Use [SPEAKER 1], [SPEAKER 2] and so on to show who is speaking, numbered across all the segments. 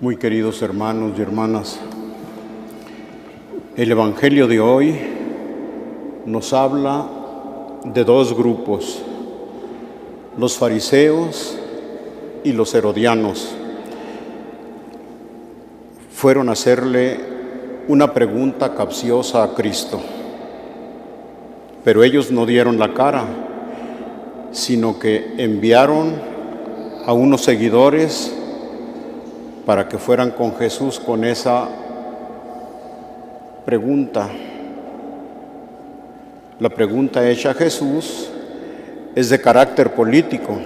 [SPEAKER 1] Muy queridos hermanos y hermanas, el Evangelio de hoy nos habla de dos grupos, los fariseos y los herodianos. Fueron a hacerle una pregunta capciosa a Cristo, pero ellos no dieron la cara, sino que enviaron a unos seguidores para que fueran con Jesús con esa pregunta. La pregunta hecha a Jesús es de carácter político.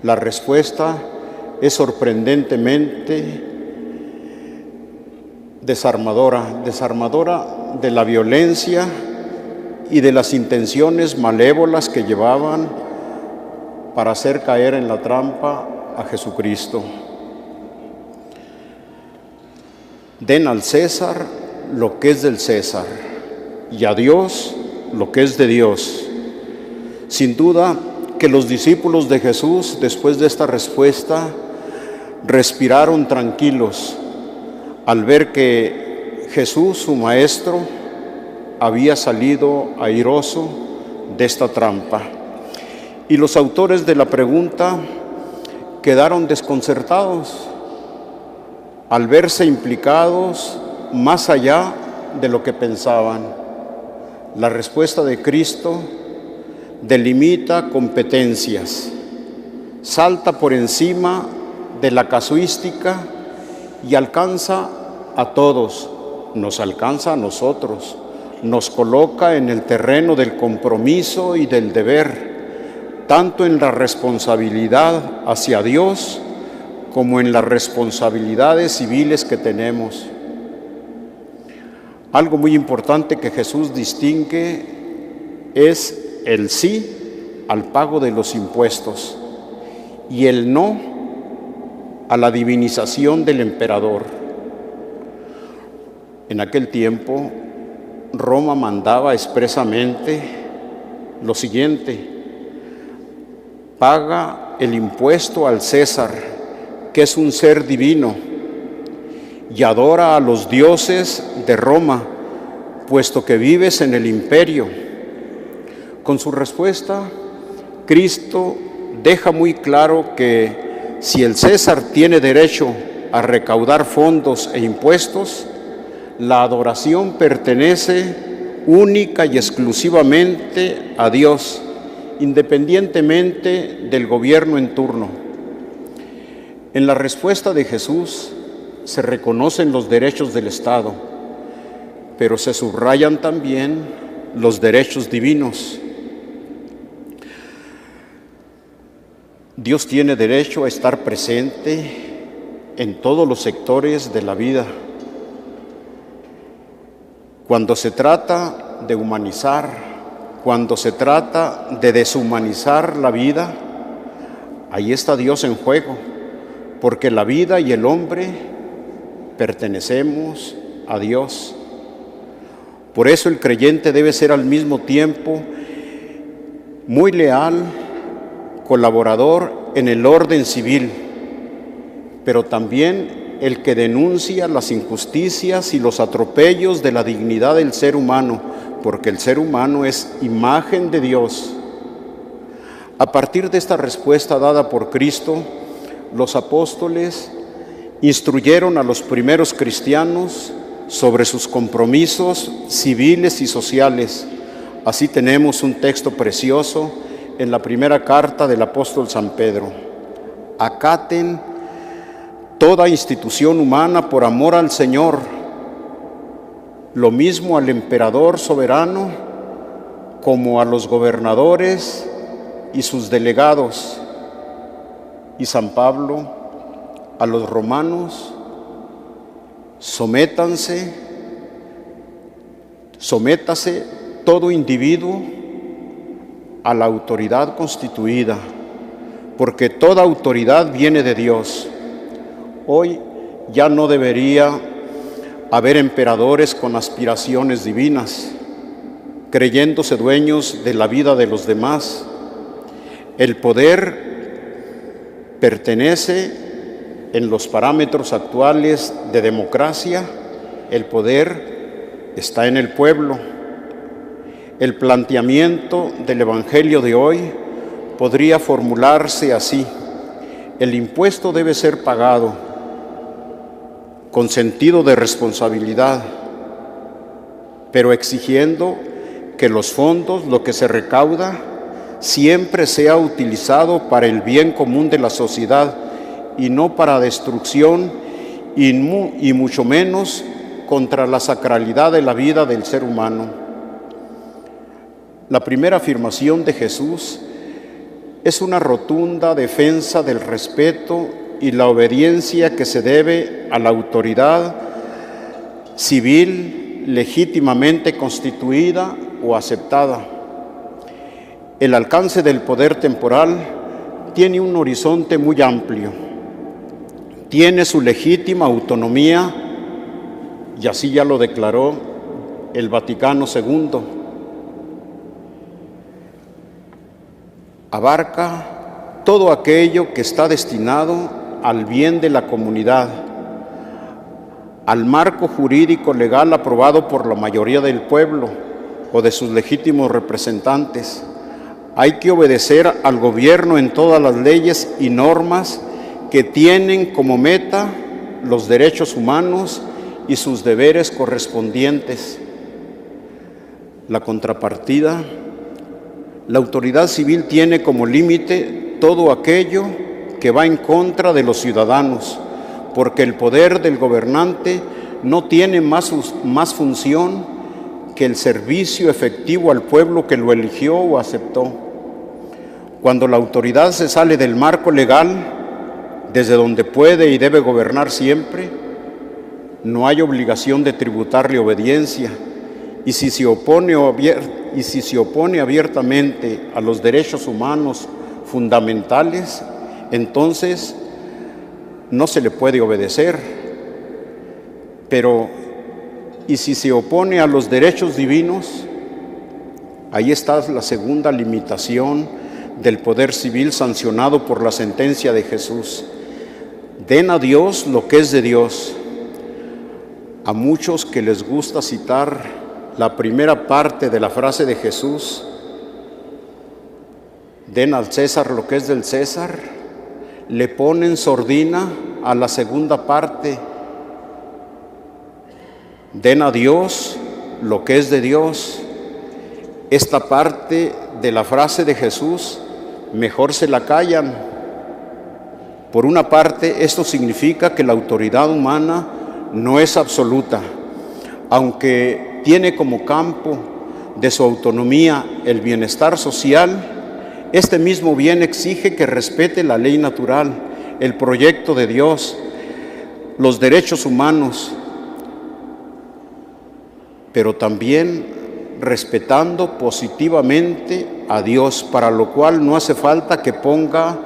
[SPEAKER 1] La respuesta es sorprendentemente desarmadora de la violencia y de las intenciones malévolas que llevaban para hacer caer en la trampa a Jesucristo. Den al César lo que es del César y a Dios lo que es de Dios. Sin duda que los discípulos de Jesús, después de esta respuesta, respiraron tranquilos al ver que Jesús, su maestro, había salido airoso de esta trampa. Y los autores de la pregunta quedaron desconcertados al verse implicados más allá de lo que pensaban. La respuesta de Cristo delimita competencias, salta por encima de la casuística y alcanza a todos, nos alcanza a nosotros, nos coloca en el terreno del compromiso y del deber, tanto en la responsabilidad hacia Dios como en las responsabilidades civiles que tenemos. Algo muy importante que Jesús distingue es el sí al pago de los impuestos y el no a la divinización del emperador. En aquel tiempo, Roma mandaba expresamente lo siguiente: paga el impuesto al César, que es un ser divino, y adora a los dioses de Roma, puesto que vives en el imperio. Con su respuesta, Cristo deja muy claro que si el César tiene derecho a recaudar fondos e impuestos, la adoración pertenece única y exclusivamente a Dios, independientemente del gobierno en turno. En la respuesta de Jesús se reconocen los derechos del Estado, pero se subrayan también los derechos divinos. Dios tiene derecho a estar presente en todos los sectores de la vida. Cuando se trata de humanizar, cuando se trata de deshumanizar la vida, ahí está Dios en juego, porque la vida y el hombre pertenecemos a Dios. Por eso el creyente debe ser al mismo tiempo muy leal, colaborador en el orden civil, pero también el que denuncia las injusticias y los atropellos de la dignidad del ser humano, porque el ser humano es imagen de Dios. A partir de esta respuesta dada por Cristo, los apóstoles instruyeron a los primeros cristianos sobre sus compromisos civiles y sociales. Así tenemos un texto precioso en la primera carta del apóstol San Pedro: acaten toda institución humana por amor al Señor, lo mismo al emperador soberano como a los gobernadores y sus delegados. Y San Pablo a los romanos: sométase todo individuo a la autoridad constituida, porque toda autoridad viene de Dios. Hoy ya no debería haber emperadores con aspiraciones divinas, creyéndose dueños de la vida de los demás. El poder pertenece En los parámetros actuales de democracia, el poder está en el pueblo. El planteamiento del Evangelio de hoy podría formularse así: el impuesto debe ser pagado con sentido de responsabilidad, pero exigiendo que los fondos, lo que se recauda, siempre sea utilizado para el bien común de la sociedad y no para destrucción y mucho menos contra la sacralidad de la vida del ser humano. La primera afirmación de Jesús es una rotunda defensa del respeto y la obediencia que se debe a la autoridad civil legítimamente constituida o aceptada. El alcance del poder temporal tiene un horizonte muy amplio, tiene su legítima autonomía, y así ya lo declaró el Vaticano II. Abarca todo aquello que está destinado al bien de la comunidad, al marco jurídico legal aprobado por la mayoría del pueblo o de sus legítimos representantes. Hay que obedecer al gobierno en todas las leyes y normas que tienen como meta los derechos humanos y sus deberes correspondientes. La contrapartida: la autoridad civil tiene como límite todo aquello que va en contra de los ciudadanos, porque el poder del gobernante no tiene más función que el servicio efectivo al pueblo que lo eligió o aceptó. Cuando la autoridad se sale del marco legal, desde donde puede y debe gobernar siempre, no hay obligación de tributarle obediencia, y si se opone abiertamente a los derechos humanos fundamentales, entonces no se le puede obedecer. Pero, ¿y si se opone a los derechos divinos? Ahí está la segunda limitación del poder civil sancionado por la sentencia de Jesús. Den a Dios lo que es de Dios. A muchos que les gusta citar la primera parte de la frase de Jesús, den al César lo que es del César, le ponen sordina a la segunda parte, den a Dios lo que es de Dios. Esta parte de la frase de Jesús mejor se la callan. Por una parte, esto significa que la autoridad humana no es absoluta, aunque tiene como campo de su autonomía el bienestar social. Este mismo bien exige que respete la ley natural, el proyecto de Dios, los derechos humanos, pero también respetando positivamente a Dios, para lo cual no hace falta que ponga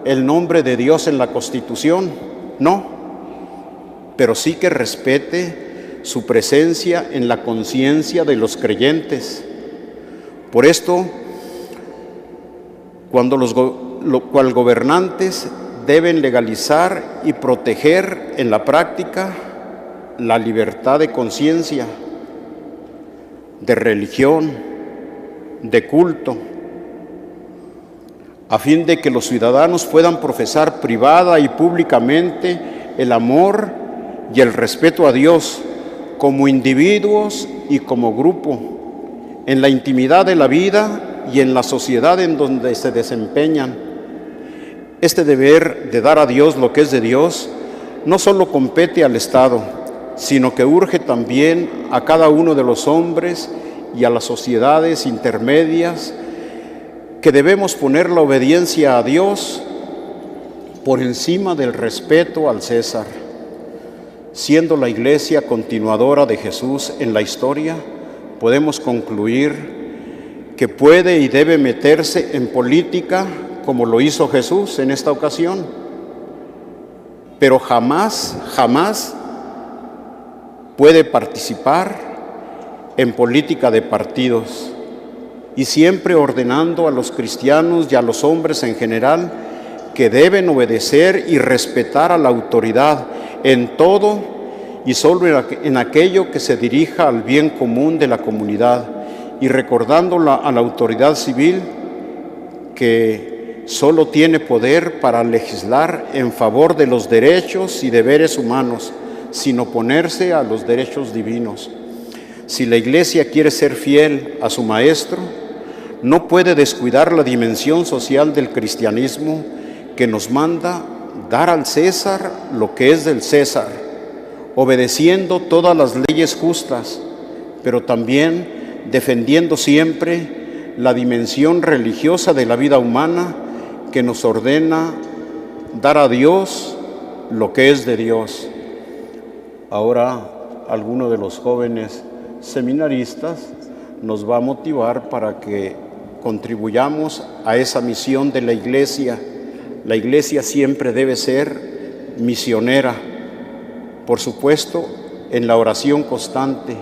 [SPEAKER 1] el nombre de Dios en la Constitución, no, pero sí que respete su presencia en la conciencia de los creyentes. Por esto, cuando los gobernantes deben legalizar y proteger en la práctica la libertad de conciencia, de religión, de culto, a fin de que los ciudadanos puedan profesar privada y públicamente el amor y el respeto a Dios como individuos y como grupo, en la intimidad de la vida y en la sociedad en donde se desempeñan. Este deber de dar a Dios lo que es de Dios no solo compete al Estado, sino que urge también a cada uno de los hombres y a las sociedades intermedias, que debemos poner la obediencia a Dios por encima del respeto al César. Siendo la Iglesia continuadora de Jesús en la historia, podemos concluir que puede y debe meterse en política como lo hizo Jesús en esta ocasión, pero jamás puede participar en política de partidos, y siempre ordenando a los cristianos y a los hombres en general que deben obedecer y respetar a la autoridad en todo y solo en aquello que se dirija al bien común de la comunidad, y recordando a la autoridad civil que solo tiene poder para legislar en favor de los derechos y deberes humanos, sin oponerse a los derechos divinos. Si la Iglesia quiere ser fiel a su Maestro, no puede descuidar la dimensión social del cristianismo, que nos manda dar al César lo que es del César, obedeciendo todas las leyes justas, pero también defendiendo siempre la dimensión religiosa de la vida humana, que nos ordena dar a Dios lo que es de Dios. Ahora, alguno de los jóvenes seminaristas nos va a motivar para que contribuyamos a esa misión de la Iglesia. La Iglesia siempre debe ser misionera, por supuesto, en la oración constante,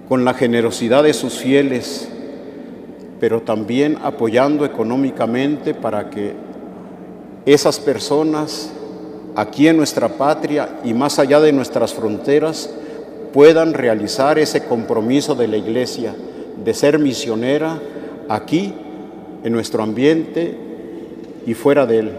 [SPEAKER 1] con la generosidad de sus fieles, pero también apoyando económicamente para que esas personas aquí en nuestra patria y más allá de nuestras fronteras puedan realizar ese compromiso de la Iglesia de ser misionera aquí, en nuestro ambiente y fuera de él.